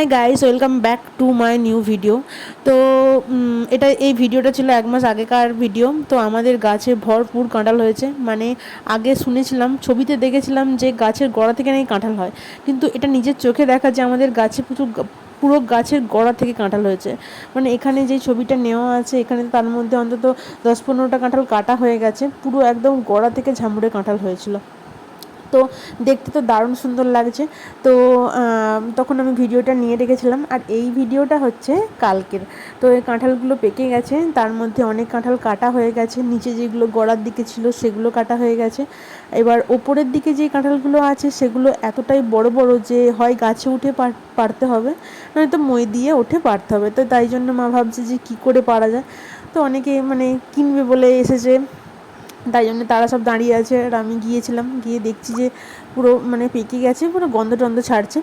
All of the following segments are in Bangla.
Hi guys, welcome back to my new video. তো এই ভিডিওটা ছিল 1 মাস আগেকার ভিডিও। তো আমাদের গাছে ভরপুর কাঁঠাল হয়েছে। মানে আগে শুনেছিলাম, ছবিতে দেখেছিলাম যে গাছের গোড়া থেকে নাকি কাঁঠাল হয়, কিন্তু এটা নিজের চোখে দেখা যে আমাদের গাছে পুরো গাছের গোড়া থেকে কাঁঠাল হয়েছে। মানে এখানে যে ছবিটা নেওয়া আছে, এখানে তার মধ্যে অন্তত 10-15টা কাঁঠাল কাটা হয়ে গেছে, পুরো একদম গোড়া থেকে ঝামড়ে কাঁঠাল হয়েছিল। তো দেখতে তো দারুণ সুন্দর লাগছে। তো তখন আমি ভিডিওটা নিয়ে রেখেছিলাম, আর এই ভিডিওটা হচ্ছে কালকের। তো এই কাঁঠালগুলো পেকে গেছে, তার মধ্যে অনেক কাঁঠাল কাটা হয়ে গেছে, নিচে যেগুলো গোড়ার দিকে ছিল সেগুলো কাটা হয়ে গেছে। এবার ওপরের দিকে যে কাঁঠালগুলো আছে সেগুলো এতটাই বড় বড় যে হয় গাছে উঠে পারতে হবে, নয়তো মই দিয়ে উঠে পারতে হবে। তো তাই জন্য মা ভাবছে যে কী করে পারা যায়। তো অনেকে মানে কিনবে বলে এসেছে, তাই জন্য তারা সব দাঁড়িয়ে আছে, আর আমি গিয়েছিলাম, গিয়ে দেখছি যে পুরো মানে পেকে গেছে, পুরো গন্ধ টন্ধ ছাড়ছে।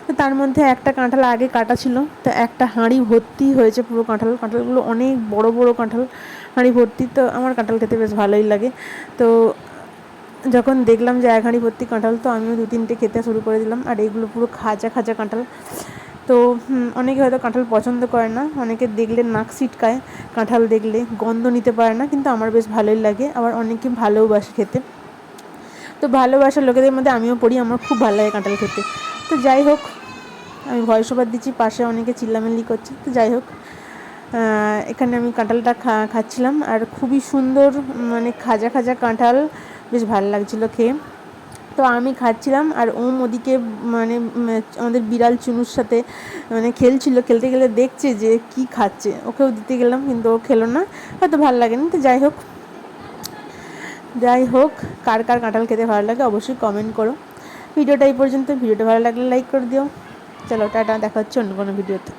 তো তার মধ্যে একটা কাঁঠাল আগে কাটা ছিল, তো একটা হাঁড়ি ভর্তি হয়েছে পুরো কাঁঠালগুলো অনেক বড় বড় কাঁঠাল, হাঁড়ি ভর্তি। তো আমার কাঁঠাল খেতে বেশ ভালোই লাগে। তো যখন দেখলাম যে 1 হাঁড়ি ভর্তি কাঁঠাল, তো আমিও 2-3টে খেতে শুরু করে দিলাম। আর এইগুলো পুরো খাজা খাজা কাঁঠাল। তো অনেকে হয়তো কাঁঠাল পছন্দ করে না, অনেকে দেখলে নাক ছিটকায়, কাঁঠাল দেখলে গন্ধ নিতে পারে না, কিন্তু আমার বেশ ভালোই লাগে। আবার অনেকে ভালোবাসে খেতে। তো ভালোবাসার লোকেদের মধ্যে আমিও পড়ি, আমার খুব ভালো লাগে কাঁঠাল খেতে। তো যাই হোক, আমি ভয়েস ওভার দিচ্ছি, পাশে অনেকে চিল্লামিল্লি করছে। তো যাই হোক, এখানে আমি কাঁঠালটা খাচ্ছিলাম, আর খুবই সুন্দর মানে খাজা খাজা কাঁঠাল, বেশ ভালো লাগছিলো খেয়ে। তো আমি খাচ্ছিলাম, আর ওদিকে মানে আমাদের বিড়াল চুনুর সাথে মানে খেলছিল, খেলতে গেলে দেখছে যে কি খাচ্ছে, ওকেও দিতে গেলাম, কিন্তু ও খেলো না, হয়তো ভালো লাগেনি। তো যাই হোক, কার কার কাঁঠাল খেতে ভালো লাগে অবশ্যই কমেন্ট করো। ভিডিওটা এই পর্যন্ত। ভিডিওটা ভালো লাগলে লাইক করে দিও। চলো টাটা, দেখা হচ্ছে অন্য কোনো ভিডিওতে।